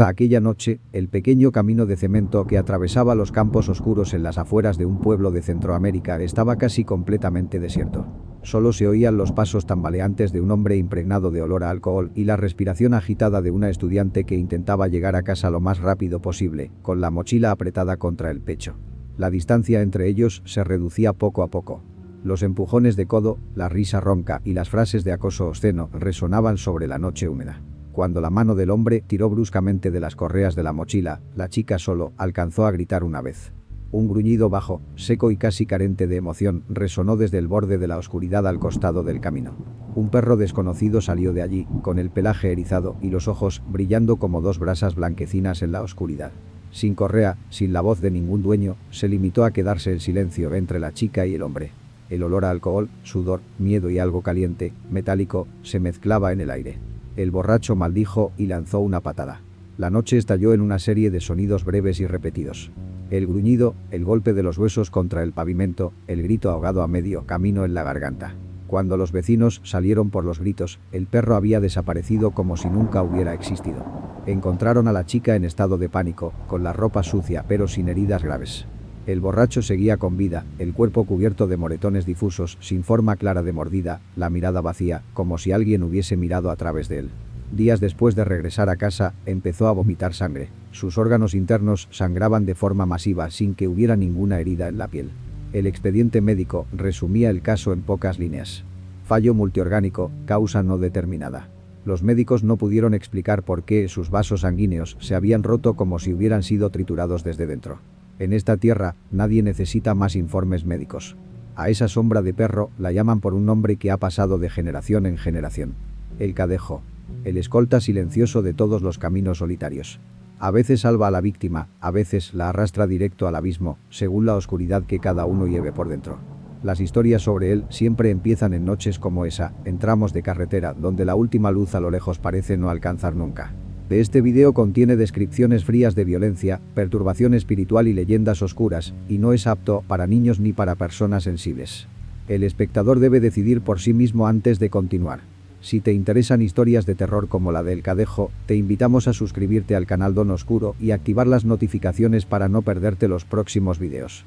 Aquella noche, el pequeño camino de cemento que atravesaba los campos oscuros en las afueras de un pueblo de Centroamérica estaba casi completamente desierto. Solo se oían los pasos tambaleantes de un hombre impregnado de olor a alcohol y la respiración agitada de una estudiante que intentaba llegar a casa lo más rápido posible, con la mochila apretada contra el pecho. La distancia entre ellos se reducía poco a poco. Los empujones de codo, la risa ronca y las frases de acoso obsceno resonaban sobre la noche húmeda. Cuando la mano del hombre tiró bruscamente de las correas de la mochila, la chica solo alcanzó a gritar una vez. Un gruñido bajo, seco y casi carente de emoción resonó desde el borde de la oscuridad al costado del camino. Un perro desconocido salió de allí, con el pelaje erizado y los ojos brillando como dos brasas blanquecinas en la oscuridad. Sin correa, sin la voz de ningún dueño, se limitó a quedarse el silencio entre la chica y el hombre. El olor a alcohol, sudor, miedo y algo caliente, metálico, se mezclaba en el aire. El borracho maldijo y lanzó una patada. La noche estalló en una serie de sonidos breves y repetidos. El gruñido, el golpe de los huesos contra el pavimento, el grito ahogado a medio camino en la garganta. Cuando los vecinos salieron por los gritos, el perro había desaparecido como si nunca hubiera existido. Encontraron a la chica en estado de pánico, con la ropa sucia pero sin heridas graves. El borracho seguía con vida, el cuerpo cubierto de moretones difusos, sin forma clara de mordida, la mirada vacía, como si alguien hubiese mirado a través de él. Días después de regresar a casa, empezó a vomitar sangre. Sus órganos internos sangraban de forma masiva sin que hubiera ninguna herida en la piel. El expediente médico resumía el caso en pocas líneas. Fallo multiorgánico, causa no determinada. Los médicos no pudieron explicar por qué sus vasos sanguíneos se habían roto como si hubieran sido triturados desde dentro. En esta tierra, nadie necesita más informes médicos. A esa sombra de perro la llaman por un nombre que ha pasado de generación en generación. El cadejo. El escolta silencioso de todos los caminos solitarios. A veces salva a la víctima, a veces la arrastra directo al abismo, según la oscuridad que cada uno lleve por dentro. Las historias sobre él siempre empiezan en noches como esa, en tramos de carretera donde la última luz a lo lejos parece no alcanzar nunca. Este video contiene descripciones frías de violencia, perturbación espiritual y leyendas oscuras, y no es apto para niños ni para personas sensibles. El espectador debe decidir por sí mismo antes de continuar. Si te interesan historias de terror como la del Cadejo, te invitamos a suscribirte al canal Don Oscuro y activar las notificaciones para no perderte los próximos videos.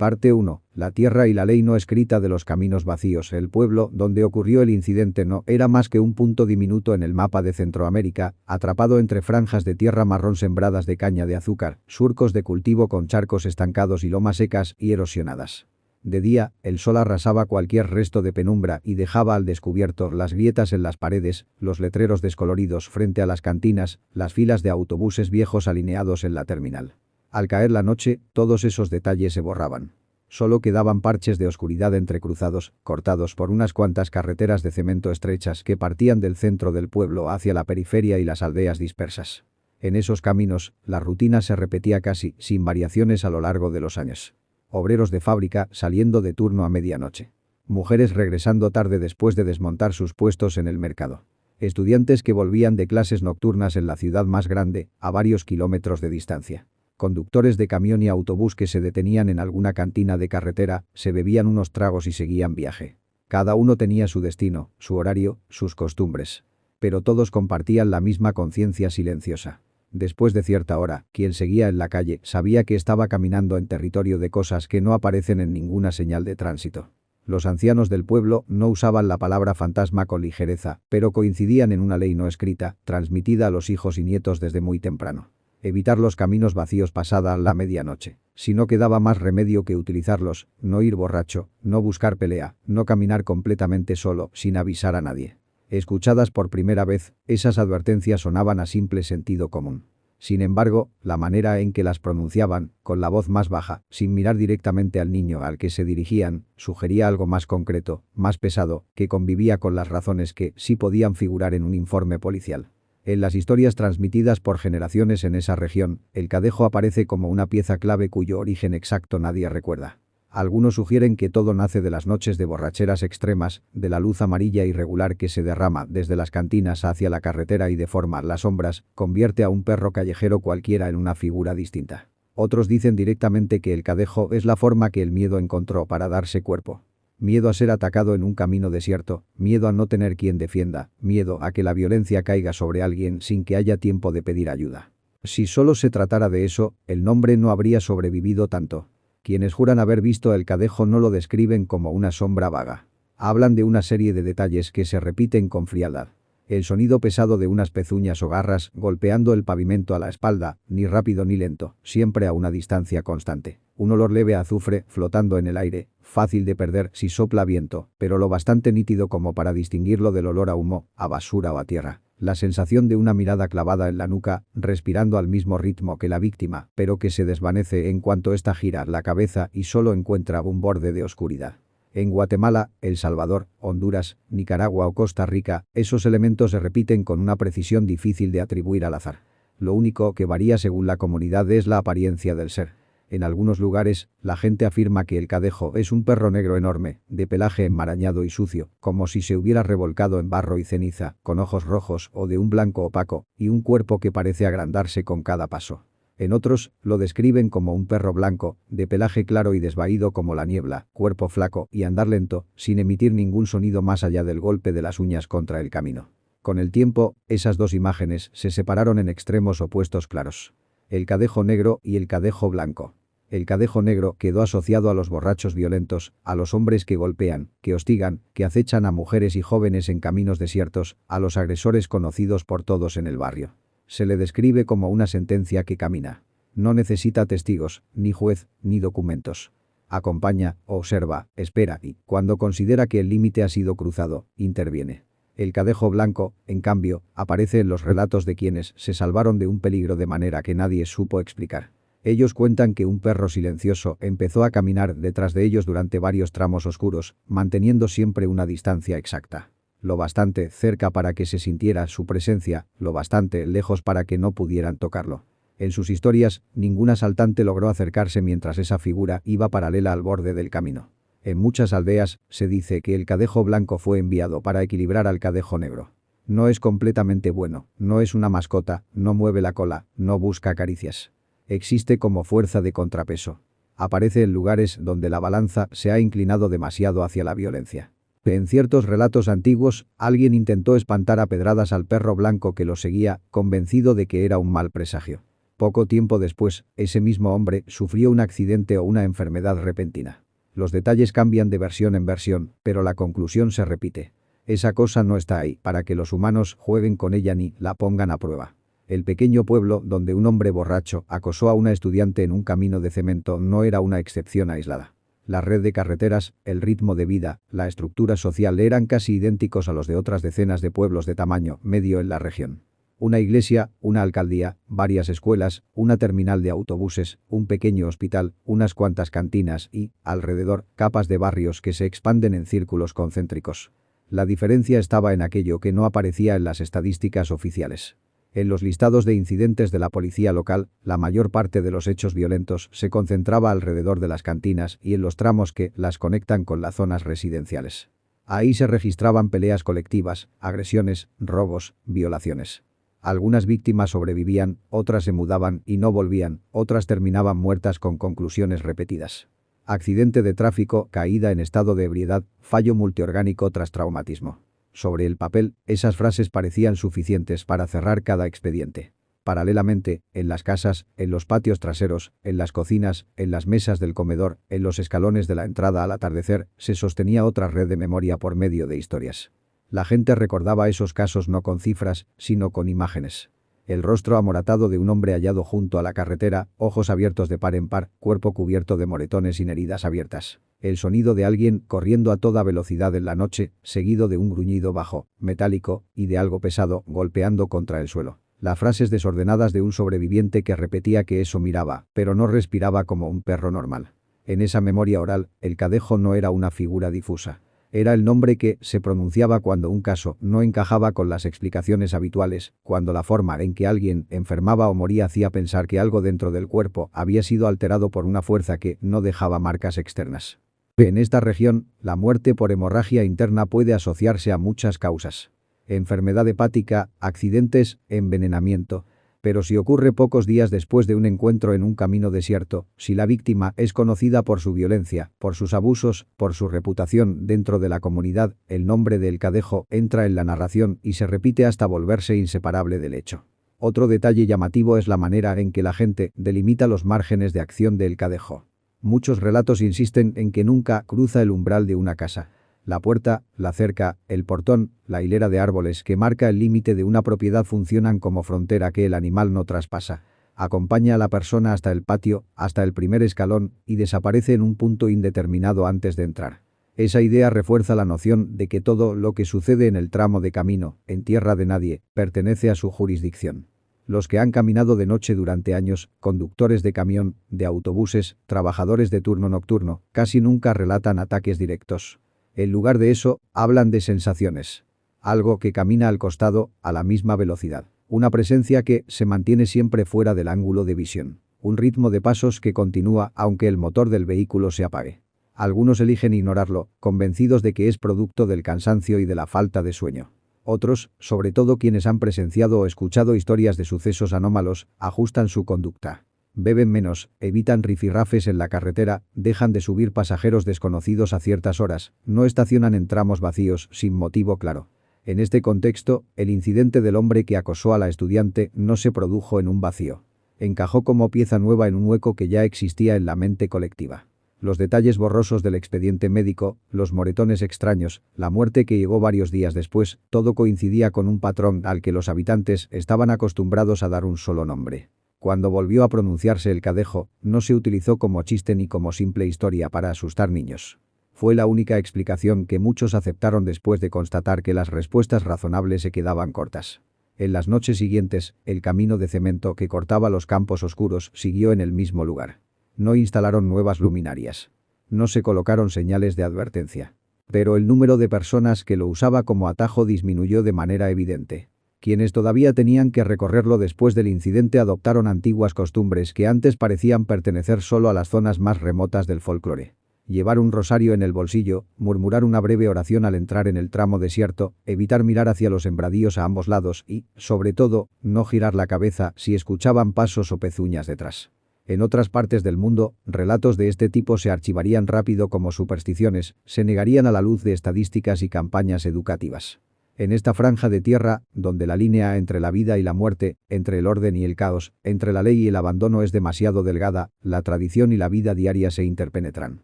Parte 1. La tierra y la ley no escrita de los caminos vacíos. El pueblo donde ocurrió el incidente no era más que un punto diminuto en el mapa de Centroamérica, atrapado entre franjas de tierra marrón sembradas de caña de azúcar, surcos de cultivo con charcos estancados y lomas secas y erosionadas. De día, el sol arrasaba cualquier resto de penumbra y dejaba al descubierto las grietas en las paredes, los letreros descoloridos frente a las cantinas, las filas de autobuses viejos alineados en la terminal. Al caer la noche, todos esos detalles se borraban. Solo quedaban parches de oscuridad entrecruzados, cortados por unas cuantas carreteras de cemento estrechas que partían del centro del pueblo hacia la periferia y las aldeas dispersas. En esos caminos, la rutina se repetía casi sin variaciones a lo largo de los años. Obreros de fábrica saliendo de turno a medianoche. Mujeres regresando tarde después de desmontar sus puestos en el mercado. Estudiantes que volvían de clases nocturnas en la ciudad más grande, a varios kilómetros de distancia. Conductores de camión y autobús que se detenían en alguna cantina de carretera, se bebían unos tragos y seguían viaje. Cada uno tenía su destino, su horario, sus costumbres. Pero todos compartían la misma conciencia silenciosa. Después de cierta hora, quien seguía en la calle sabía que estaba caminando en territorio de cosas que no aparecen en ninguna señal de tránsito. Los ancianos del pueblo no usaban la palabra fantasma con ligereza, pero coincidían en una ley no escrita, transmitida a los hijos y nietos desde muy temprano. Evitar los caminos vacíos pasada la medianoche. Si no quedaba más remedio que utilizarlos, no ir borracho, no buscar pelea, no caminar completamente solo, sin avisar a nadie. Escuchadas por primera vez, esas advertencias sonaban a simple sentido común. Sin embargo, la manera en que las pronunciaban, con la voz más baja, sin mirar directamente al niño al que se dirigían, sugería algo más concreto, más pesado, que convivía con las razones que sí podían figurar en un informe policial. En las historias transmitidas por generaciones en esa región, el cadejo aparece como una pieza clave cuyo origen exacto nadie recuerda. Algunos sugieren que todo nace de las noches de borracheras extremas, de la luz amarilla irregular que se derrama desde las cantinas hacia la carretera y deforma las sombras, convierte a un perro callejero cualquiera en una figura distinta. Otros dicen directamente que el cadejo es la forma que el miedo encontró para darse cuerpo. Miedo a ser atacado en un camino desierto, miedo a no tener quien defienda, miedo a que la violencia caiga sobre alguien sin que haya tiempo de pedir ayuda. Si solo se tratara de eso, el nombre no habría sobrevivido tanto. Quienes juran haber visto el cadejo no lo describen como una sombra vaga. Hablan de una serie de detalles que se repiten con frialdad. El sonido pesado de unas pezuñas o garras golpeando el pavimento a la espalda, ni rápido ni lento, siempre a una distancia constante. Un olor leve a azufre flotando en el aire, fácil de perder si sopla viento, pero lo bastante nítido como para distinguirlo del olor a humo, a basura o a tierra. La sensación de una mirada clavada en la nuca, respirando al mismo ritmo que la víctima, pero que se desvanece en cuanto ésta gira la cabeza y solo encuentra un borde de oscuridad. En Guatemala, El Salvador, Honduras, Nicaragua o Costa Rica, esos elementos se repiten con una precisión difícil de atribuir al azar. Lo único que varía según la comunidad es la apariencia del ser. En algunos lugares, la gente afirma que el cadejo es un perro negro enorme, de pelaje enmarañado y sucio, como si se hubiera revolcado en barro y ceniza, con ojos rojos o de un blanco opaco, y un cuerpo que parece agrandarse con cada paso. En otros, lo describen como un perro blanco, de pelaje claro y desvaído como la niebla, cuerpo flaco y andar lento, sin emitir ningún sonido más allá del golpe de las uñas contra el camino. Con el tiempo, esas dos imágenes se separaron en extremos opuestos claros. El cadejo negro y el cadejo blanco. El cadejo negro quedó asociado a los borrachos violentos, a los hombres que golpean, que hostigan, que acechan a mujeres y jóvenes en caminos desiertos, a los agresores conocidos por todos en el barrio. Se le describe como una sentencia que camina. No necesita testigos, ni juez, ni documentos. Acompaña, observa, espera y, cuando considera que el límite ha sido cruzado, interviene. El cadejo blanco, en cambio, aparece en los relatos de quienes se salvaron de un peligro de manera que nadie supo explicar. Ellos cuentan que un perro silencioso empezó a caminar detrás de ellos durante varios tramos oscuros, manteniendo siempre una distancia exacta. Lo bastante cerca para que se sintiera su presencia, lo bastante lejos para que no pudieran tocarlo. En sus historias, ningún asaltante logró acercarse mientras esa figura iba paralela al borde del camino. En muchas aldeas, se dice que el cadejo blanco fue enviado para equilibrar al cadejo negro. No es completamente bueno, no es una mascota, no mueve la cola, no busca caricias. Existe como fuerza de contrapeso. Aparece en lugares donde la balanza se ha inclinado demasiado hacia la violencia. En ciertos relatos antiguos, alguien intentó espantar a pedradas al perro blanco que lo seguía, convencido de que era un mal presagio. Poco tiempo después, ese mismo hombre sufrió un accidente o una enfermedad repentina. Los detalles cambian de versión en versión, pero la conclusión se repite. Esa cosa no está ahí para que los humanos jueguen con ella ni la pongan a prueba. El pequeño pueblo donde un hombre borracho acosó a una estudiante en un camino de cemento no era una excepción aislada. La red de carreteras, el ritmo de vida, la estructura social eran casi idénticos a los de otras decenas de pueblos de tamaño medio en la región. Una iglesia, una alcaldía, varias escuelas, una terminal de autobuses, un pequeño hospital, unas cuantas cantinas y, alrededor, capas de barrios que se expanden en círculos concéntricos. La diferencia estaba en aquello que no aparecía en las estadísticas oficiales. En los listados de incidentes de la policía local, la mayor parte de los hechos violentos se concentraba alrededor de las cantinas y en los tramos que las conectan con las zonas residenciales. Ahí se registraban peleas colectivas, agresiones, robos, violaciones. Algunas víctimas sobrevivían, otras se mudaban y no volvían, otras terminaban muertas con conclusiones repetidas. Accidente de tráfico, caída en estado de ebriedad, fallo multiorgánico tras traumatismo. Sobre el papel, esas frases parecían suficientes para cerrar cada expediente. Paralelamente, en las casas, en los patios traseros, en las cocinas, en las mesas del comedor, en los escalones de la entrada al atardecer, se sostenía otra red de memoria por medio de historias. La gente recordaba esos casos no con cifras, sino con imágenes. El rostro amoratado de un hombre hallado junto a la carretera, ojos abiertos de par en par, cuerpo cubierto de moretones sin heridas abiertas. El sonido de alguien corriendo a toda velocidad en la noche, seguido de un gruñido bajo, metálico, y de algo pesado golpeando contra el suelo. Las frases desordenadas de un sobreviviente que repetía que eso miraba, pero no respiraba como un perro normal. En esa memoria oral, el cadejo no era una figura difusa. Era el nombre que se pronunciaba cuando un caso no encajaba con las explicaciones habituales, cuando la forma en que alguien enfermaba o moría hacía pensar que algo dentro del cuerpo había sido alterado por una fuerza que no dejaba marcas externas. En esta región, la muerte por hemorragia interna puede asociarse a muchas causas. Enfermedad hepática, accidentes, envenenamiento. Pero si ocurre pocos días después de un encuentro en un camino desierto, si la víctima es conocida por su violencia, por sus abusos, por su reputación dentro de la comunidad, el nombre de El Cadejo entra en la narración y se repite hasta volverse inseparable del hecho. Otro detalle llamativo es la manera en que la gente delimita los márgenes de acción de El Cadejo. Muchos relatos insisten en que nunca cruza el umbral de una casa. La puerta, la cerca, el portón, la hilera de árboles que marca el límite de una propiedad funcionan como frontera que el animal no traspasa. Acompaña a la persona hasta el patio, hasta el primer escalón, y desaparece en un punto indeterminado antes de entrar. Esa idea refuerza la noción de que todo lo que sucede en el tramo de camino, en tierra de nadie, pertenece a su jurisdicción. Los que han caminado de noche durante años, conductores de camión, de autobuses, trabajadores de turno nocturno, casi nunca relatan ataques directos. En lugar de eso, hablan de sensaciones. Algo que camina al costado, a la misma velocidad. Una presencia que se mantiene siempre fuera del ángulo de visión. Un ritmo de pasos que continúa aunque el motor del vehículo se apague. Algunos eligen ignorarlo, convencidos de que es producto del cansancio y de la falta de sueño. Otros, sobre todo quienes han presenciado o escuchado historias de sucesos anómalos, ajustan su conducta. Beben menos, evitan rifirrafes en la carretera, dejan de subir pasajeros desconocidos a ciertas horas, no estacionan en tramos vacíos sin motivo claro. En este contexto, el incidente del hombre que acosó a la estudiante no se produjo en un vacío. Encajó como pieza nueva en un hueco que ya existía en la mente colectiva. Los detalles borrosos del expediente médico, los moretones extraños, la muerte que llegó varios días después, todo coincidía con un patrón al que los habitantes estaban acostumbrados a dar un solo nombre. Cuando volvió a pronunciarse El Cadejo, no se utilizó como chiste ni como simple historia para asustar niños. Fue la única explicación que muchos aceptaron después de constatar que las respuestas razonables se quedaban cortas. En las noches siguientes, el camino de cemento que cortaba los campos oscuros siguió en el mismo lugar. No instalaron nuevas luminarias. No se colocaron señales de advertencia. Pero el número de personas que lo usaba como atajo disminuyó de manera evidente. Quienes todavía tenían que recorrerlo después del incidente adoptaron antiguas costumbres que antes parecían pertenecer solo a las zonas más remotas del folclore. Llevar un rosario en el bolsillo, murmurar una breve oración al entrar en el tramo desierto, evitar mirar hacia los sembradíos a ambos lados y, sobre todo, no girar la cabeza si escuchaban pasos o pezuñas detrás. En otras partes del mundo, relatos de este tipo se archivarían rápido como supersticiones, se negarían a la luz de estadísticas y campañas educativas. En esta franja de tierra, donde la línea entre la vida y la muerte, entre el orden y el caos, entre la ley y el abandono es demasiado delgada, la tradición y la vida diaria se interpenetran.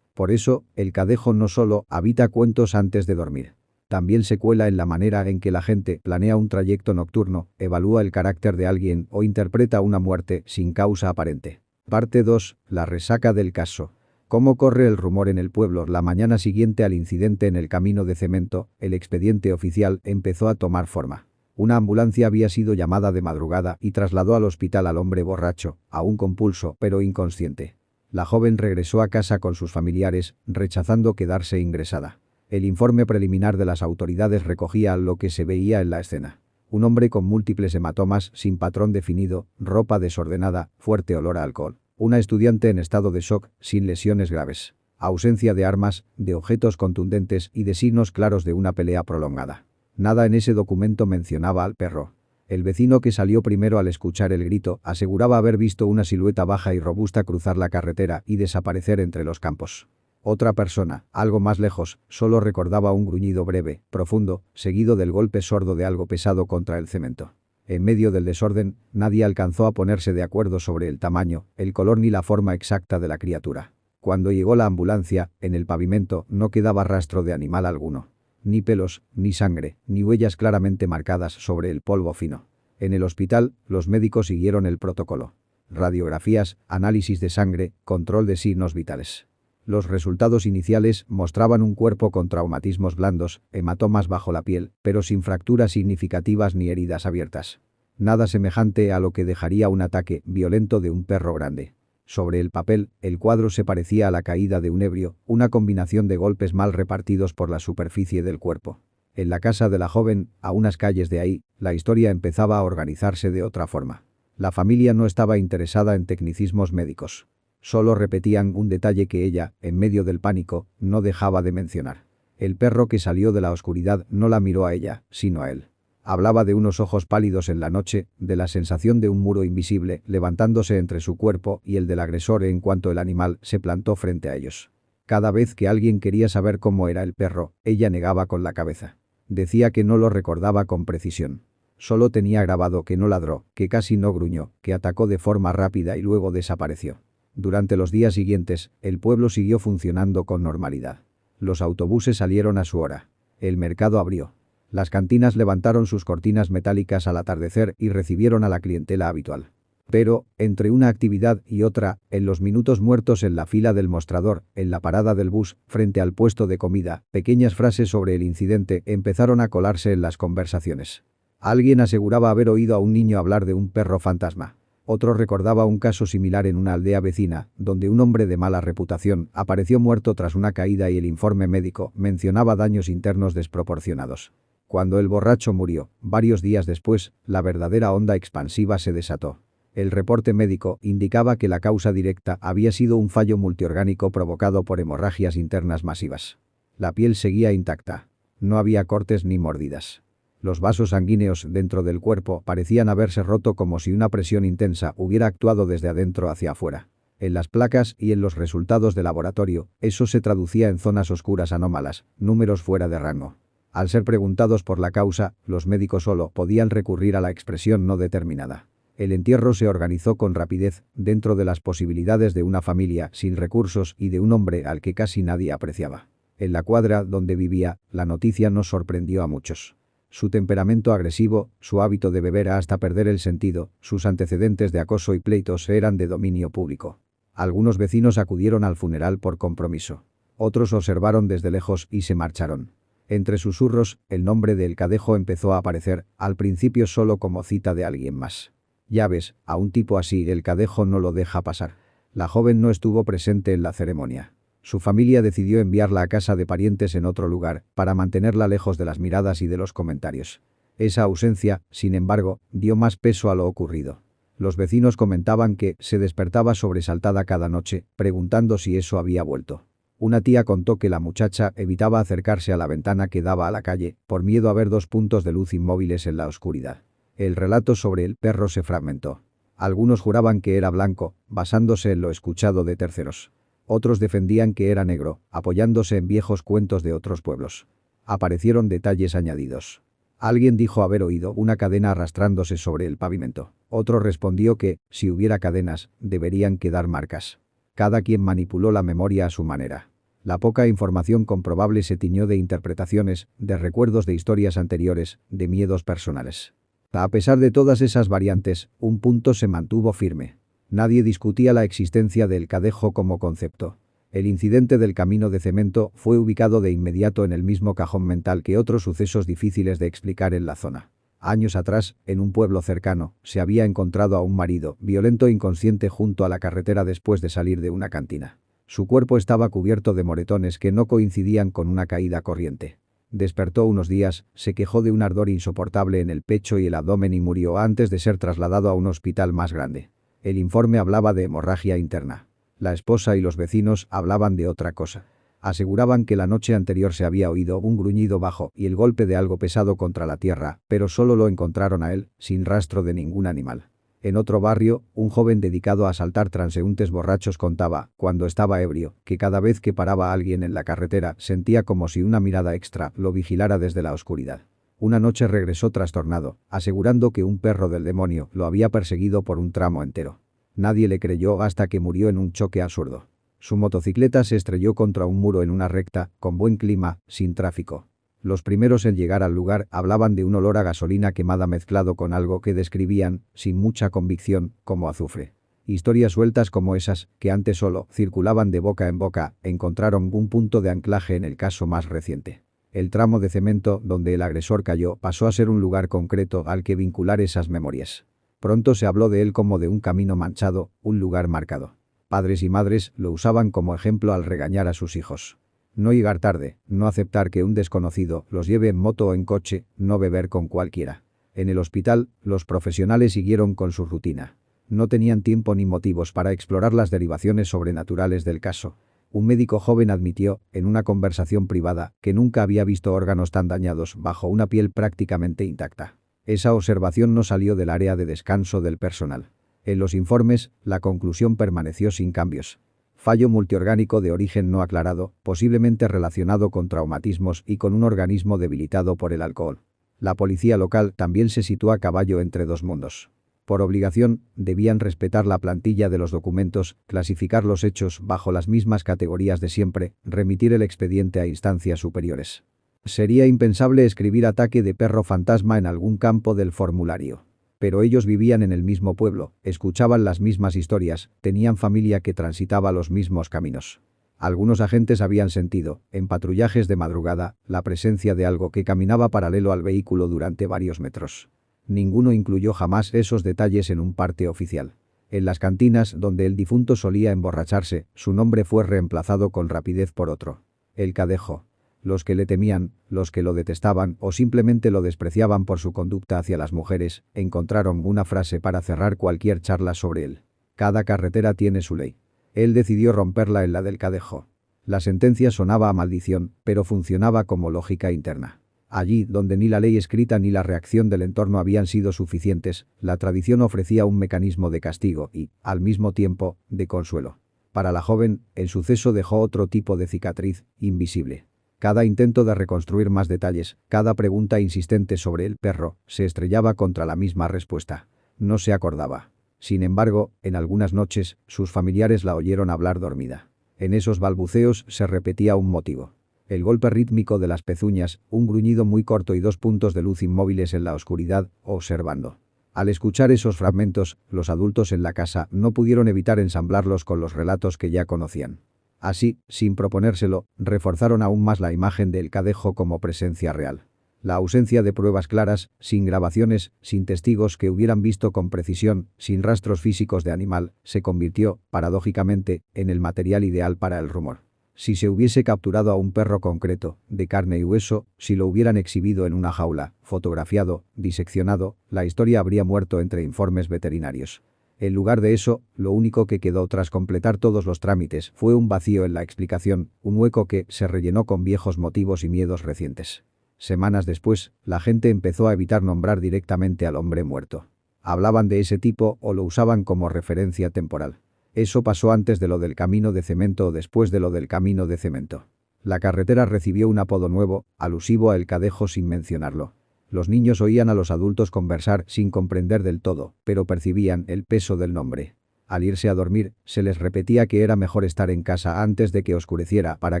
Por eso, El Cadejo no solo habita cuentos antes de dormir. También se cuela en la manera en que la gente planea un trayecto nocturno, evalúa el carácter de alguien o interpreta una muerte sin causa aparente. Parte 2. La resaca del caso. ¿Cómo corre el rumor en el pueblo? La mañana siguiente al incidente en el camino de cemento, el expediente oficial empezó a tomar forma. Una ambulancia había sido llamada de madrugada y trasladó al hospital al hombre borracho, aún con pulso, pero inconsciente. La joven regresó a casa con sus familiares, rechazando quedarse ingresada. El informe preliminar de las autoridades recogía lo que se veía en la escena. Un hombre con múltiples hematomas, sin patrón definido, ropa desordenada, fuerte olor a alcohol. Una estudiante en estado de shock, sin lesiones graves. Ausencia de armas, de objetos contundentes y de signos claros de una pelea prolongada. Nada en ese documento mencionaba al perro. El vecino que salió primero al escuchar el grito aseguraba haber visto una silueta baja y robusta cruzar la carretera y desaparecer entre los campos. Otra persona, algo más lejos, solo recordaba un gruñido breve, profundo, seguido del golpe sordo de algo pesado contra el cemento. En medio del desorden, nadie alcanzó a ponerse de acuerdo sobre el tamaño, el color ni la forma exacta de la criatura. Cuando llegó la ambulancia, en el pavimento no quedaba rastro de animal alguno. Ni pelos, ni sangre, ni huellas claramente marcadas sobre el polvo fino. En el hospital, los médicos siguieron el protocolo. Radiografías, análisis de sangre, control de signos vitales. Los resultados iniciales mostraban un cuerpo con traumatismos blandos, hematomas bajo la piel, pero sin fracturas significativas ni heridas abiertas. Nada semejante a lo que dejaría un ataque violento de un perro grande. Sobre el papel, el cuadro se parecía a la caída de un ebrio, una combinación de golpes mal repartidos por la superficie del cuerpo. En la casa de la joven, a unas calles de ahí, la historia empezaba a organizarse de otra forma. La familia no estaba interesada en tecnicismos médicos. Solo repetían un detalle que ella, en medio del pánico, no dejaba de mencionar. El perro que salió de la oscuridad no la miró a ella, sino a él. Hablaba de unos ojos pálidos en la noche, de la sensación de un muro invisible levantándose entre su cuerpo y el del agresor en cuanto el animal se plantó frente a ellos. Cada vez que alguien quería saber cómo era el perro, ella negaba con la cabeza. Decía que no lo recordaba con precisión. Solo tenía grabado que no ladró, que casi no gruñó, que atacó de forma rápida y luego desapareció. Durante los días siguientes, el pueblo siguió funcionando con normalidad. Los autobuses salieron a su hora. El mercado abrió. Las cantinas levantaron sus cortinas metálicas al atardecer y recibieron a la clientela habitual. Pero, entre una actividad y otra, en los minutos muertos en la fila del mostrador, en la parada del bus, frente al puesto de comida, pequeñas frases sobre el incidente empezaron a colarse en las conversaciones. Alguien aseguraba haber oído a un niño hablar de un perro fantasma. Otro recordaba un caso similar en una aldea vecina, donde un hombre de mala reputación apareció muerto tras una caída y el informe médico mencionaba daños internos desproporcionados. Cuando el borracho murió, varios días después, la verdadera onda expansiva se desató. El reporte médico indicaba que la causa directa había sido un fallo multiorgánico provocado por hemorragias internas masivas. La piel seguía intacta. No había cortes ni mordidas. Los vasos sanguíneos dentro del cuerpo parecían haberse roto como si una presión intensa hubiera actuado desde adentro hacia afuera. En las placas y en los resultados de laboratorio, eso se traducía en zonas oscuras anómalas, números fuera de rango. Al ser preguntados por la causa, los médicos solo podían recurrir a la expresión no determinada. El entierro se organizó con rapidez, dentro de las posibilidades de una familia sin recursos y de un hombre al que casi nadie apreciaba. En la cuadra donde vivía, la noticia no sorprendió a muchos. Su temperamento agresivo, su hábito de beber hasta perder el sentido, sus antecedentes de acoso y pleitos eran de dominio público. Algunos vecinos acudieron al funeral por compromiso. Otros observaron desde lejos y se marcharon. Entre susurros, el nombre de El Cadejo empezó a aparecer, al principio solo como cita de alguien más. Ya ves, a un tipo así El Cadejo no lo deja pasar. La joven no estuvo presente en la ceremonia. Su familia decidió enviarla a casa de parientes en otro lugar, para mantenerla lejos de las miradas y de los comentarios. Esa ausencia, sin embargo, dio más peso a lo ocurrido. Los vecinos comentaban que se despertaba sobresaltada cada noche, preguntando si eso había vuelto. Una tía contó que la muchacha evitaba acercarse a la ventana que daba a la calle, por miedo a ver dos puntos de luz inmóviles en la oscuridad. El relato sobre el perro se fragmentó. Algunos juraban que era blanco, basándose en lo escuchado de terceros. Otros defendían que era negro, apoyándose en viejos cuentos de otros pueblos. Aparecieron detalles añadidos. Alguien dijo haber oído una cadena arrastrándose sobre el pavimento. Otro respondió que, si hubiera cadenas, deberían quedar marcas. Cada quien manipuló la memoria a su manera. La poca información comprobable se tiñó de interpretaciones, de recuerdos de historias anteriores, de miedos personales. A pesar de todas esas variantes, un punto se mantuvo firme. Nadie discutía la existencia del Cadejo como concepto. El incidente del camino de cemento fue ubicado de inmediato en el mismo cajón mental que otros sucesos difíciles de explicar en la zona. Años atrás, en un pueblo cercano, se había encontrado a un marido, violento e inconsciente junto a la carretera después de salir de una cantina. Su cuerpo estaba cubierto de moretones que no coincidían con una caída corriente. Despertó unos días, se quejó de un ardor insoportable en el pecho y el abdomen y murió antes de ser trasladado a un hospital más grande. El informe hablaba de hemorragia interna. La esposa y los vecinos hablaban de otra cosa. Aseguraban que la noche anterior se había oído un gruñido bajo y el golpe de algo pesado contra la tierra, pero solo lo encontraron a él, sin rastro de ningún animal. En otro barrio, un joven dedicado a asaltar transeúntes borrachos contaba, cuando estaba ebrio, que cada vez que paraba a alguien en la carretera sentía como si una mirada extra lo vigilara desde la oscuridad. Una noche regresó trastornado, asegurando que un perro del demonio lo había perseguido por un tramo entero. Nadie le creyó hasta que murió en un choque absurdo. Su motocicleta se estrelló contra un muro en una recta, con buen clima, sin tráfico. Los primeros en llegar al lugar hablaban de un olor a gasolina quemada mezclado con algo que describían, sin mucha convicción, como azufre. Historias sueltas como esas, que antes solo circulaban de boca en boca, encontraron un punto de anclaje en el caso más reciente. El tramo de cemento donde el agresor cayó pasó a ser un lugar concreto al que vincular esas memorias. Pronto se habló de él como de un camino manchado, un lugar marcado. Padres y madres lo usaban como ejemplo al regañar a sus hijos. No llegar tarde, no aceptar que un desconocido los lleve en moto o en coche, no beber con cualquiera. En el hospital, los profesionales siguieron con su rutina. No tenían tiempo ni motivos para explorar las derivaciones sobrenaturales del caso. Un médico joven admitió, en una conversación privada, que nunca había visto órganos tan dañados bajo una piel prácticamente intacta. Esa observación no salió del área de descanso del personal. En los informes, la conclusión permaneció sin cambios. Fallo multiorgánico de origen no aclarado, posiblemente relacionado con traumatismos y con un organismo debilitado por el alcohol. La policía local también se sitúa a caballo entre dos mundos. Por obligación, debían respetar la plantilla de los documentos, clasificar los hechos bajo las mismas categorías de siempre, remitir el expediente a instancias superiores. Sería impensable escribir ataque de perro fantasma en algún campo del formulario. Pero ellos vivían en el mismo pueblo, escuchaban las mismas historias, tenían familia que transitaba los mismos caminos. Algunos agentes habían sentido, en patrullajes de madrugada, la presencia de algo que caminaba paralelo al vehículo durante varios metros. Ninguno incluyó jamás esos detalles en un parte oficial. En las cantinas donde el difunto solía emborracharse, su nombre fue reemplazado con rapidez por otro. El Cadejo. Los que le temían, los que lo detestaban o simplemente lo despreciaban por su conducta hacia las mujeres, encontraron una frase para cerrar cualquier charla sobre él. Cada carretera tiene su ley. Él decidió romperla en la del Cadejo. La sentencia sonaba a maldición, pero funcionaba como lógica interna. Allí, donde ni la ley escrita ni la reacción del entorno habían sido suficientes, la tradición ofrecía un mecanismo de castigo y, al mismo tiempo, de consuelo. Para la joven, el suceso dejó otro tipo de cicatriz, invisible. Cada intento de reconstruir más detalles, cada pregunta insistente sobre el perro, se estrellaba contra la misma respuesta. No se acordaba. Sin embargo, en algunas noches, sus familiares la oyeron hablar dormida. En esos balbuceos se repetía un motivo. El golpe rítmico de las pezuñas, un gruñido muy corto y dos puntos de luz inmóviles en la oscuridad, observando. Al escuchar esos fragmentos, los adultos en la casa no pudieron evitar ensamblarlos con los relatos que ya conocían. Así, sin proponérselo, reforzaron aún más la imagen del Cadejo como presencia real. La ausencia de pruebas claras, sin grabaciones, sin testigos que hubieran visto con precisión, sin rastros físicos de animal, se convirtió, paradójicamente, en el material ideal para el rumor. Si se hubiese capturado a un perro concreto, de carne y hueso, si lo hubieran exhibido en una jaula, fotografiado, diseccionado, la historia habría muerto entre informes veterinarios. En lugar de eso, lo único que quedó tras completar todos los trámites fue un vacío en la explicación, un hueco que se rellenó con viejos motivos y miedos recientes. Semanas después, la gente empezó a evitar nombrar directamente al hombre muerto. Hablaban de ese tipo o lo usaban como referencia temporal. Eso pasó antes de lo del camino de cemento o después de lo del camino de cemento. La carretera recibió un apodo nuevo, alusivo a El Cadejo sin mencionarlo. Los niños oían a los adultos conversar sin comprender del todo, pero percibían el peso del nombre. Al irse a dormir, se les repetía que era mejor estar en casa antes de que oscureciera para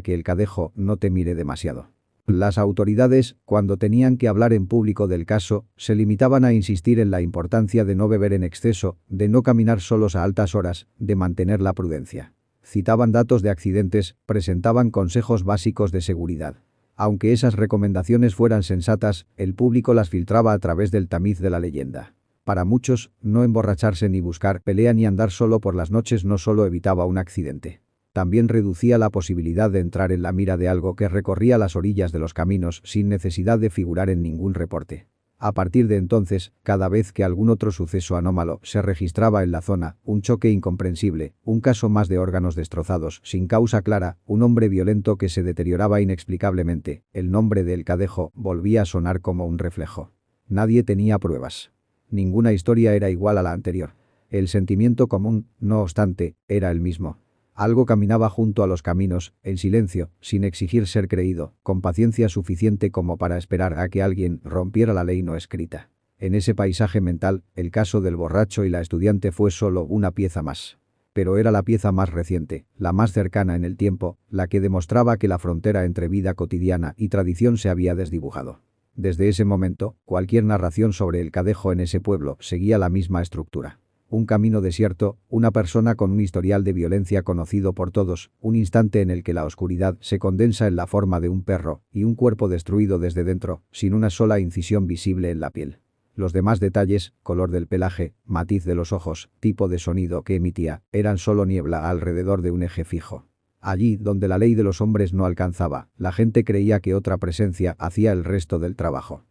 que El Cadejo no te mire demasiado. Las autoridades, cuando tenían que hablar en público del caso, se limitaban a insistir en la importancia de no beber en exceso, de no caminar solos a altas horas, de mantener la prudencia. Citaban datos de accidentes, presentaban consejos básicos de seguridad. Aunque esas recomendaciones fueran sensatas, el público las filtraba a través del tamiz de la leyenda. Para muchos, no emborracharse ni buscar pelea ni andar solo por las noches no solo evitaba un accidente. También reducía la posibilidad de entrar en la mira de algo que recorría las orillas de los caminos sin necesidad de figurar en ningún reporte. A partir de entonces, cada vez que algún otro suceso anómalo se registraba en la zona, un choque incomprensible, un caso más de órganos destrozados, sin causa clara, un hombre violento que se deterioraba inexplicablemente, el nombre de El Cadejo volvía a sonar como un reflejo. Nadie tenía pruebas. Ninguna historia era igual a la anterior. El sentimiento común, no obstante, era el mismo. Algo caminaba junto a los caminos, en silencio, sin exigir ser creído, con paciencia suficiente como para esperar a que alguien rompiera la ley no escrita. En ese paisaje mental, el caso del borracho y la estudiante fue solo una pieza más. Pero era la pieza más reciente, la más cercana en el tiempo, la que demostraba que la frontera entre vida cotidiana y tradición se había desdibujado. Desde ese momento, cualquier narración sobre El Cadejo en ese pueblo seguía la misma estructura. Un camino desierto, una persona con un historial de violencia conocido por todos, un instante en el que la oscuridad se condensa en la forma de un perro y un cuerpo destruido desde dentro, sin una sola incisión visible en la piel. Los demás detalles, color del pelaje, matiz de los ojos, tipo de sonido que emitía, eran solo niebla alrededor de un eje fijo. Allí donde la ley de los hombres no alcanzaba, la gente creía que otra presencia hacía el resto del trabajo.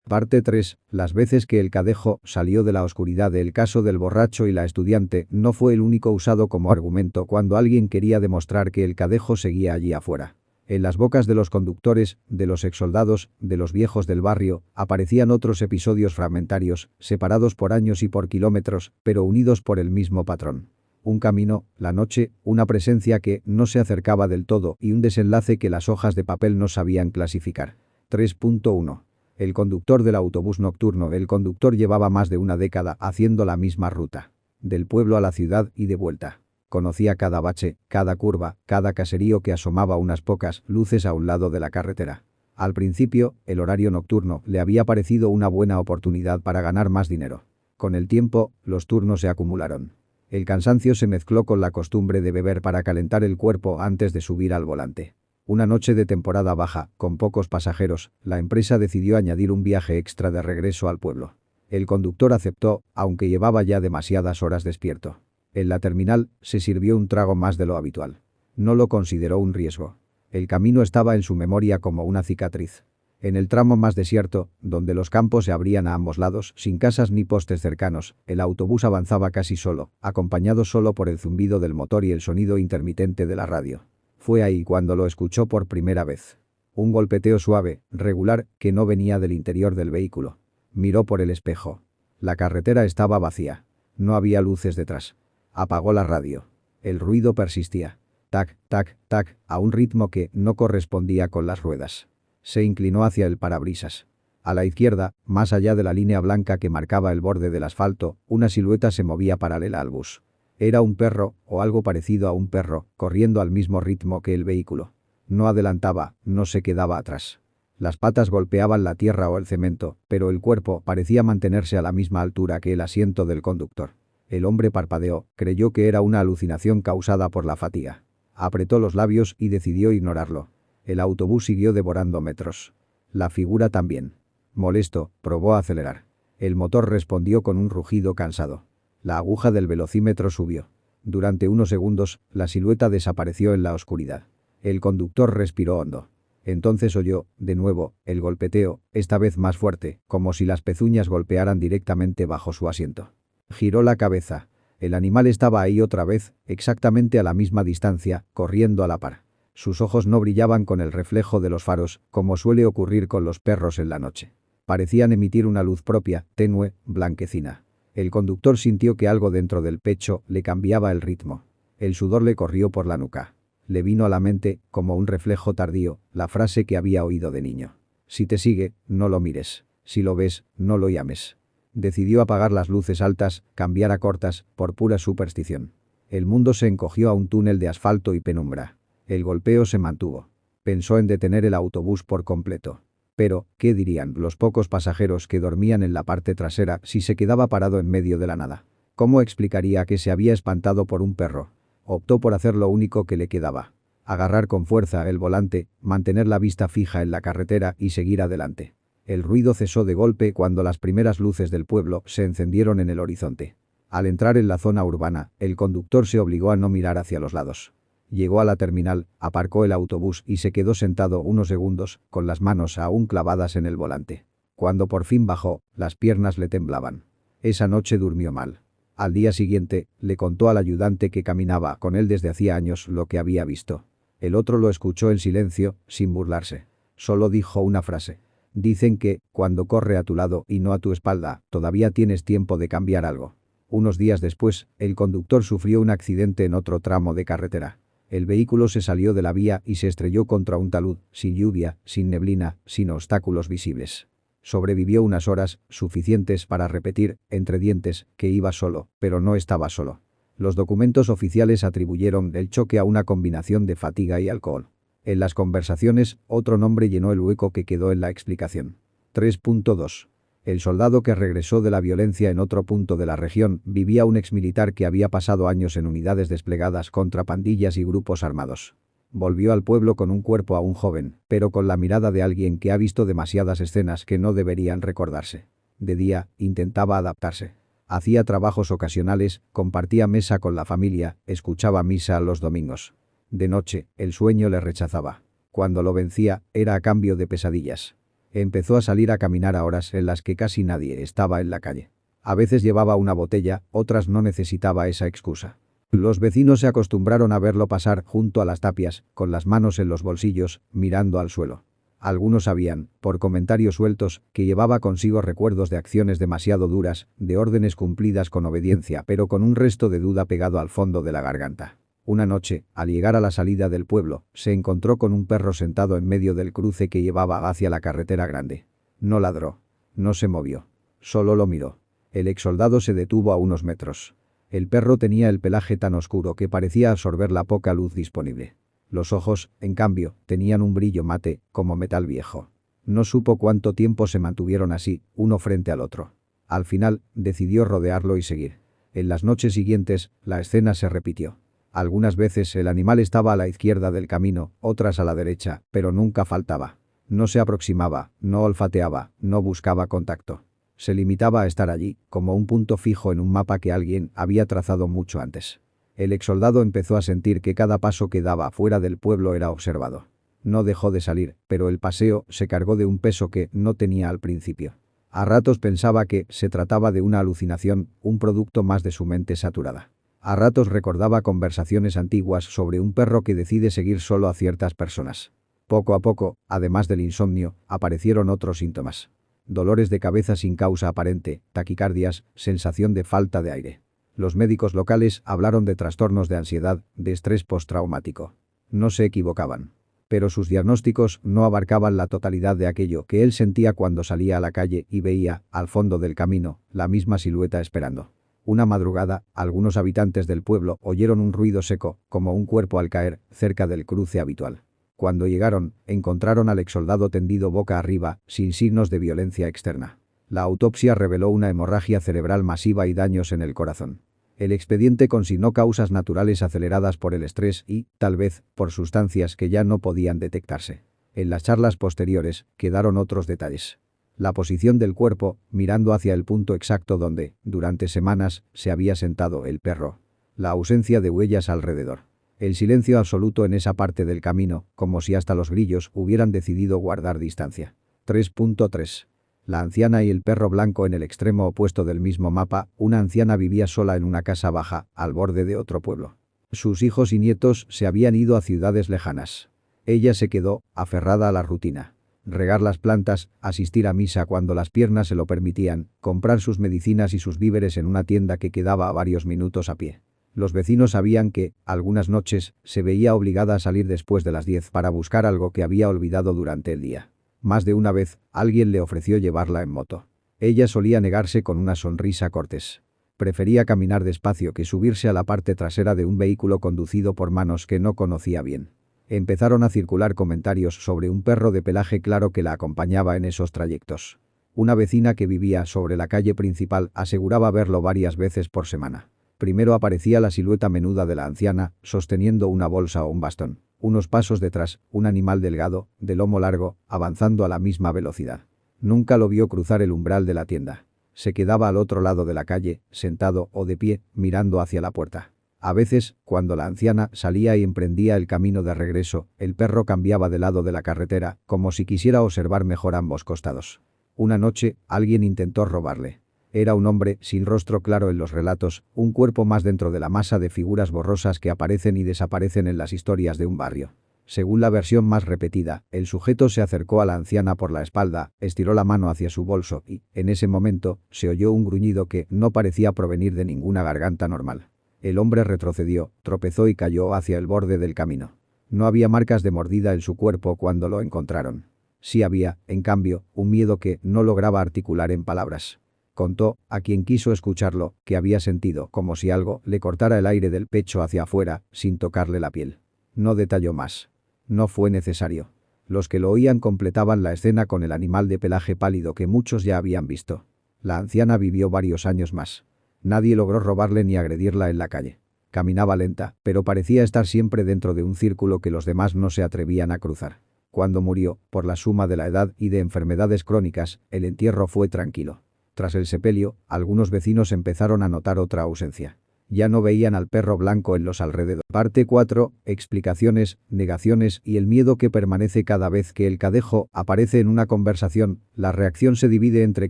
Parte 3. Las veces que el Cadejo salió de la oscuridad. El caso del borracho y la estudiante no fue el único usado como argumento cuando alguien quería demostrar que el Cadejo seguía allí afuera. En las bocas de los conductores, de los exsoldados, de los viejos del barrio, aparecían otros episodios fragmentarios, separados por años y por kilómetros, pero unidos por el mismo patrón. Un camino, la noche, una presencia que no se acercaba del todo y un desenlace que las hojas de papel no sabían clasificar. 3.1. El conductor del autobús nocturno. El conductor llevaba más de una década haciendo la misma ruta. Del pueblo a la ciudad y de vuelta. Conocía cada bache, cada curva, cada caserío que asomaba unas pocas luces a un lado de la carretera. Al principio, el horario nocturno le había parecido una buena oportunidad para ganar más dinero. Con el tiempo, los turnos se acumularon. El cansancio se mezcló con la costumbre de beber para calentar el cuerpo antes de subir al volante. Una noche de temporada baja, con pocos pasajeros, la empresa decidió añadir un viaje extra de regreso al pueblo. El conductor aceptó, aunque llevaba ya demasiadas horas despierto. En la terminal, se sirvió un trago más de lo habitual. No lo consideró un riesgo. El camino estaba en su memoria como una cicatriz. En el tramo más desierto, donde los campos se abrían a ambos lados, sin casas ni postes cercanos, el autobús avanzaba casi solo, acompañado solo por el zumbido del motor y el sonido intermitente de la radio. Fue ahí cuando lo escuchó por primera vez. Un golpeteo suave, regular, que no venía del interior del vehículo. Miró por el espejo. La carretera estaba vacía. No había luces detrás. Apagó la radio. El ruido persistía. Tac, tac, tac, a un ritmo que no correspondía con las ruedas. Se inclinó hacia el parabrisas. A la izquierda, más allá de la línea blanca que marcaba el borde del asfalto, una silueta se movía paralela al bus. Era un perro, o algo parecido a un perro, corriendo al mismo ritmo que el vehículo. No adelantaba, no se quedaba atrás. Las patas golpeaban la tierra o el cemento, pero el cuerpo parecía mantenerse a la misma altura que el asiento del conductor. El hombre parpadeó, creyó que era una alucinación causada por la fatiga. Apretó los labios y decidió ignorarlo. El autobús siguió devorando metros. La figura también. Molesto, probó a acelerar. El motor respondió con un rugido cansado. La aguja del velocímetro subió. Durante unos segundos, la silueta desapareció en la oscuridad. El conductor respiró hondo. Entonces oyó, de nuevo, el golpeteo, esta vez más fuerte, como si las pezuñas golpearan directamente bajo su asiento. Giró la cabeza. El animal estaba ahí otra vez, exactamente a la misma distancia, corriendo a la par. Sus ojos no brillaban con el reflejo de los faros, como suele ocurrir con los perros en la noche. Parecían emitir una luz propia, tenue, blanquecina. El conductor sintió que algo dentro del pecho le cambiaba el ritmo. El sudor le corrió por la nuca. Le vino a la mente, como un reflejo tardío, la frase que había oído de niño. Si te sigue, no lo mires. Si lo ves, no lo llames. Decidió apagar las luces altas, cambiar a cortas, por pura superstición. El mundo se encogió a un túnel de asfalto y penumbra. El golpeo se mantuvo. Pensó en detener el autobús por completo. Pero, ¿qué dirían los pocos pasajeros que dormían en la parte trasera si se quedaba parado en medio de la nada? ¿Cómo explicaría que se había espantado por un perro? Optó por hacer lo único que le quedaba. Agarrar con fuerza el volante, mantener la vista fija en la carretera y seguir adelante. El ruido cesó de golpe cuando las primeras luces del pueblo se encendieron en el horizonte. Al entrar en la zona urbana, el conductor se obligó a no mirar hacia los lados. Llegó a la terminal, aparcó el autobús y se quedó sentado unos segundos, con las manos aún clavadas en el volante. Cuando por fin bajó, las piernas le temblaban. Esa noche durmió mal. Al día siguiente, le contó al ayudante que caminaba con él desde hacía años lo que había visto. El otro lo escuchó en silencio, sin burlarse. Solo dijo una frase. Dicen que, cuando corre a tu lado y no a tu espalda, todavía tienes tiempo de cambiar algo. Unos días después, el conductor sufrió un accidente en otro tramo de carretera. El vehículo se salió de la vía y se estrelló contra un talud, sin lluvia, sin neblina, sin obstáculos visibles. Sobrevivió unas horas, suficientes para repetir, entre dientes, que iba solo, pero no estaba solo. Los documentos oficiales atribuyeron el choque a una combinación de fatiga y alcohol. En las conversaciones, otro nombre llenó el hueco que quedó en la explicación. 3.2. El soldado que regresó de la violencia en otro punto de la región vivía un exmilitar que había pasado años en unidades desplegadas contra pandillas y grupos armados. Volvió al pueblo con un cuerpo aún joven, pero con la mirada de alguien que ha visto demasiadas escenas que no deberían recordarse. De día, intentaba adaptarse. Hacía trabajos ocasionales, compartía mesa con la familia, escuchaba misa los domingos. De noche, el sueño le rechazaba. Cuando lo vencía, era a cambio de pesadillas. Empezó a salir a caminar a horas en las que casi nadie estaba en la calle. A veces llevaba una botella, otras no necesitaba esa excusa. Los vecinos se acostumbraron a verlo pasar junto a las tapias, con las manos en los bolsillos, mirando al suelo. Algunos sabían, por comentarios sueltos, que llevaba consigo recuerdos de acciones demasiado duras, de órdenes cumplidas con obediencia pero con un resto de duda pegado al fondo de la garganta. Una noche, al llegar a la salida del pueblo, se encontró con un perro sentado en medio del cruce que llevaba hacia la carretera grande. No ladró. No se movió. Solo lo miró. El exsoldado se detuvo a unos metros. El perro tenía el pelaje tan oscuro que parecía absorber la poca luz disponible. Los ojos, en cambio, tenían un brillo mate, como metal viejo. No supo cuánto tiempo se mantuvieron así, uno frente al otro. Al final, decidió rodearlo y seguir. En las noches siguientes, la escena se repitió. Algunas veces el animal estaba a la izquierda del camino, otras a la derecha, pero nunca faltaba. No se aproximaba, no olfateaba, no buscaba contacto. Se limitaba a estar allí, como un punto fijo en un mapa que alguien había trazado mucho antes. El exsoldado empezó a sentir que cada paso que daba fuera del pueblo era observado. No dejó de salir, pero el paseo se cargó de un peso que no tenía al principio. A ratos pensaba que se trataba de una alucinación, un producto más de su mente saturada. A ratos recordaba conversaciones antiguas sobre un perro que decide seguir solo a ciertas personas. Poco a poco, además del insomnio, aparecieron otros síntomas. Dolores de cabeza sin causa aparente, taquicardias, sensación de falta de aire. Los médicos locales hablaron de trastornos de ansiedad, de estrés postraumático. No se equivocaban. Pero sus diagnósticos no abarcaban la totalidad de aquello que él sentía cuando salía a la calle y veía, al fondo del camino, la misma silueta esperando. Una madrugada, algunos habitantes del pueblo oyeron un ruido seco, como un cuerpo al caer, cerca del cruce habitual. Cuando llegaron, encontraron al exsoldado tendido boca arriba, sin signos de violencia externa. La autopsia reveló una hemorragia cerebral masiva y daños en el corazón. El expediente consignó causas naturales aceleradas por el estrés y, tal vez, por sustancias que ya no podían detectarse. En las charlas posteriores, quedaron otros detalles. La posición del cuerpo, mirando hacia el punto exacto donde, durante semanas, se había sentado el perro. La ausencia de huellas alrededor. El silencio absoluto en esa parte del camino, como si hasta los grillos hubieran decidido guardar distancia. 3.3. La anciana y el perro blanco en el extremo opuesto del mismo mapa. Una anciana vivía sola en una casa baja, al borde de otro pueblo. Sus hijos y nietos se habían ido a ciudades lejanas. Ella se quedó, aferrada a la rutina. Regar las plantas, asistir a misa cuando las piernas se lo permitían, comprar sus medicinas y sus víveres en una tienda que quedaba a varios minutos a pie. Los vecinos sabían que, algunas noches, se veía obligada a salir después de las 10 para buscar algo que había olvidado durante el día. Más de una vez, alguien le ofreció llevarla en moto. Ella solía negarse con una sonrisa cortés. Prefería caminar despacio que subirse a la parte trasera de un vehículo conducido por manos que no conocía bien. Empezaron a circular comentarios sobre un perro de pelaje claro que la acompañaba en esos trayectos. Una vecina que vivía sobre la calle principal aseguraba verlo varias veces por semana. Primero aparecía la silueta menuda de la anciana, sosteniendo una bolsa o un bastón. Unos pasos detrás, un animal delgado, de lomo largo, avanzando a la misma velocidad. Nunca lo vio cruzar el umbral de la tienda. Se quedaba al otro lado de la calle, sentado o de pie, mirando hacia la puerta. A veces, cuando la anciana salía y emprendía el camino de regreso, el perro cambiaba de lado de la carretera, como si quisiera observar mejor ambos costados. Una noche, alguien intentó robarle. Era un hombre, sin rostro claro en los relatos, un cuerpo más dentro de la masa de figuras borrosas que aparecen y desaparecen en las historias de un barrio. Según la versión más repetida, el sujeto se acercó a la anciana por la espalda, estiró la mano hacia su bolso y, en ese momento, se oyó un gruñido que no parecía provenir de ninguna garganta normal. El hombre retrocedió, tropezó y cayó hacia el borde del camino. No había marcas de mordida en su cuerpo cuando lo encontraron. Sí había, en cambio, un miedo que no lograba articular en palabras. Contó, a quien quiso escucharlo, que había sentido como si algo le cortara el aire del pecho hacia afuera, sin tocarle la piel. No detalló más. No fue necesario. Los que lo oían completaban la escena con el animal de pelaje pálido que muchos ya habían visto. La anciana vivió varios años más. Nadie logró robarle ni agredirla en la calle. Caminaba lenta, pero parecía estar siempre dentro de un círculo que los demás no se atrevían a cruzar. Cuando murió, por la suma de la edad y de enfermedades crónicas, el entierro fue tranquilo. Tras el sepelio, algunos vecinos empezaron a notar otra ausencia. Ya no veían al perro blanco en los alrededores. Parte 4. Explicaciones, negaciones y el miedo que permanece cada vez que el cadejo aparece en una conversación. La reacción se divide entre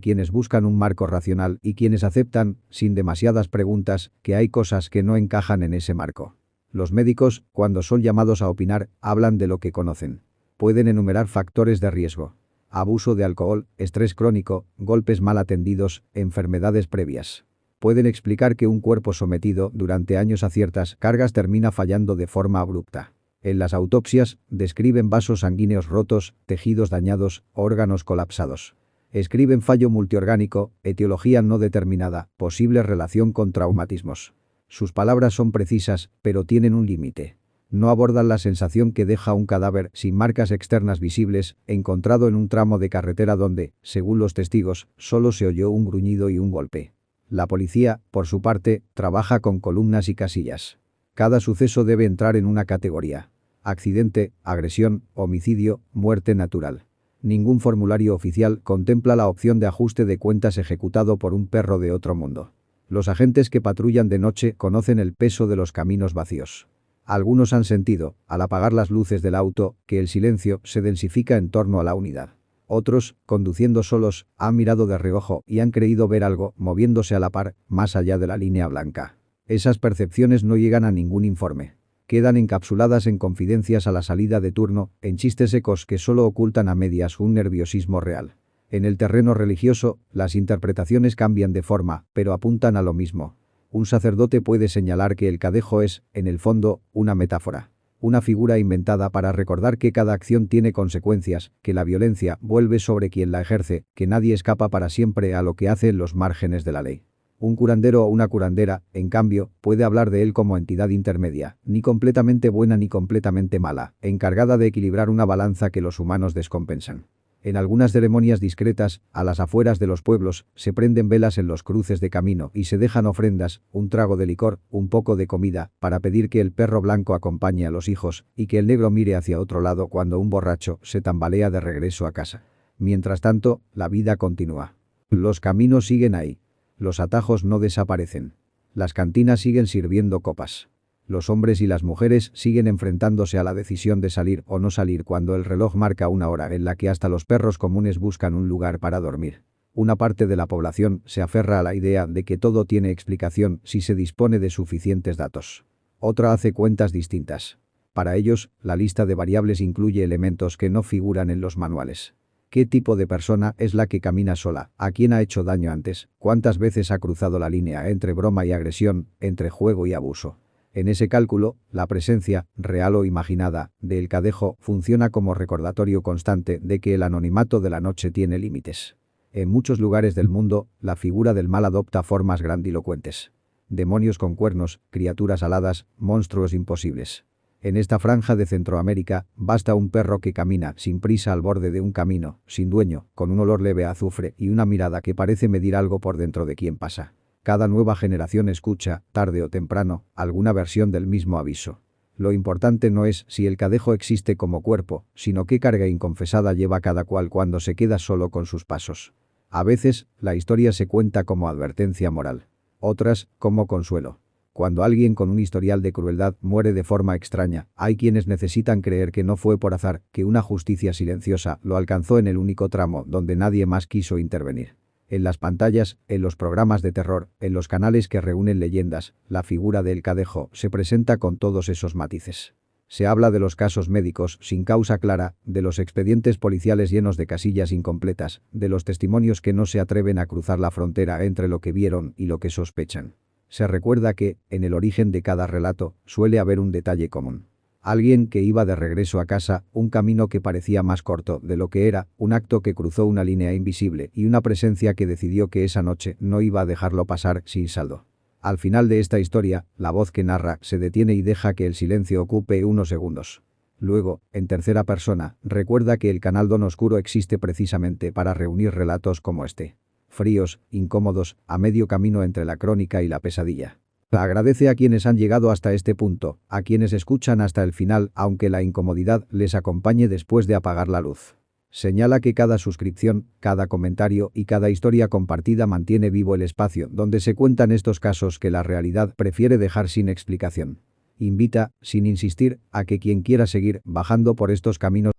quienes buscan un marco racional y quienes aceptan, sin demasiadas preguntas, que hay cosas que no encajan en ese marco. Los médicos, cuando son llamados a opinar, hablan de lo que conocen. Pueden enumerar factores de riesgo: abuso de alcohol, estrés crónico, golpes mal atendidos, enfermedades previas. Pueden explicar que un cuerpo sometido durante años a ciertas cargas termina fallando de forma abrupta. En las autopsias, describen vasos sanguíneos rotos, tejidos dañados, órganos colapsados. Escriben fallo multiorgánico, etiología no determinada, posible relación con traumatismos. Sus palabras son precisas, pero tienen un límite. No abordan la sensación que deja un cadáver sin marcas externas visibles, encontrado en un tramo de carretera donde, según los testigos, solo se oyó un gruñido y un golpe. La policía, por su parte, trabaja con columnas y casillas. Cada suceso debe entrar en una categoría: accidente, agresión, homicidio, muerte natural. Ningún formulario oficial contempla la opción de ajuste de cuentas ejecutado por un perro de otro mundo. Los agentes que patrullan de noche conocen el peso de los caminos vacíos. Algunos han sentido, al apagar las luces del auto, que el silencio se densifica en torno a la unidad. Otros, conduciendo solos, han mirado de reojo y han creído ver algo moviéndose a la par, más allá de la línea blanca. Esas percepciones no llegan a ningún informe. Quedan encapsuladas en confidencias a la salida de turno, en chistes secos que solo ocultan a medias un nerviosismo real. En el terreno religioso, las interpretaciones cambian de forma, pero apuntan a lo mismo. Un sacerdote puede señalar que el cadejo es, en el fondo, una metáfora. Una figura inventada para recordar que cada acción tiene consecuencias, que la violencia vuelve sobre quien la ejerce, que nadie escapa para siempre a lo que hace en los márgenes de la ley. Un curandero o una curandera, en cambio, puede hablar de él como entidad intermedia, ni completamente buena ni completamente mala, encargada de equilibrar una balanza que los humanos descompensan. En algunas ceremonias discretas, a las afueras de los pueblos, se prenden velas en los cruces de camino y se dejan ofrendas, un trago de licor, un poco de comida, para pedir que el perro blanco acompañe a los hijos y que el negro mire hacia otro lado cuando un borracho se tambalea de regreso a casa. Mientras tanto, la vida continúa. Los caminos siguen ahí. Los atajos no desaparecen. Las cantinas siguen sirviendo copas. Los hombres y las mujeres siguen enfrentándose a la decisión de salir o no salir cuando el reloj marca una hora en la que hasta los perros comunes buscan un lugar para dormir. Una parte de la población se aferra a la idea de que todo tiene explicación si se dispone de suficientes datos. Otra hace cuentas distintas. Para ellos, la lista de variables incluye elementos que no figuran en los manuales. ¿Qué tipo de persona es la que camina sola? ¿A quién ha hecho daño antes? ¿Cuántas veces ha cruzado la línea entre broma y agresión, entre juego y abuso? En ese cálculo, la presencia, real o imaginada, del cadejo funciona como recordatorio constante de que el anonimato de la noche tiene límites. En muchos lugares del mundo, la figura del mal adopta formas grandilocuentes. Demonios con cuernos, criaturas aladas, monstruos imposibles. En esta franja de Centroamérica, basta un perro que camina sin prisa al borde de un camino, sin dueño, con un olor leve a azufre y una mirada que parece medir algo por dentro de quien pasa. Cada nueva generación escucha, tarde o temprano, alguna versión del mismo aviso. Lo importante no es si el cadejo existe como cuerpo, sino qué carga inconfesada lleva cada cual cuando se queda solo con sus pasos. A veces, la historia se cuenta como advertencia moral. Otras, como consuelo. Cuando alguien con un historial de crueldad muere de forma extraña, hay quienes necesitan creer que no fue por azar, que una justicia silenciosa lo alcanzó en el único tramo donde nadie más quiso intervenir. En las pantallas, en los programas de terror, en los canales que reúnen leyendas, la figura del cadejo se presenta con todos esos matices. Se habla de los casos médicos sin causa clara, de los expedientes policiales llenos de casillas incompletas, de los testimonios que no se atreven a cruzar la frontera entre lo que vieron y lo que sospechan. Se recuerda que, en el origen de cada relato, suele haber un detalle común. Alguien que iba de regreso a casa, un camino que parecía más corto de lo que era, un acto que cruzó una línea invisible y una presencia que decidió que esa noche no iba a dejarlo pasar sin saldo. Al final de esta historia, la voz que narra se detiene y deja que el silencio ocupe unos segundos. Luego, en tercera persona, recuerda que el canal Don Oscuro existe precisamente para reunir relatos como este. Fríos, incómodos, a medio camino entre la crónica y la pesadilla. Agradece a quienes han llegado hasta este punto, a quienes escuchan hasta el final, aunque la incomodidad les acompañe después de apagar la luz. Señala que cada suscripción, cada comentario y cada historia compartida mantiene vivo el espacio donde se cuentan estos casos que la realidad prefiere dejar sin explicación. Invita, sin insistir, a que quien quiera seguir bajando por estos caminos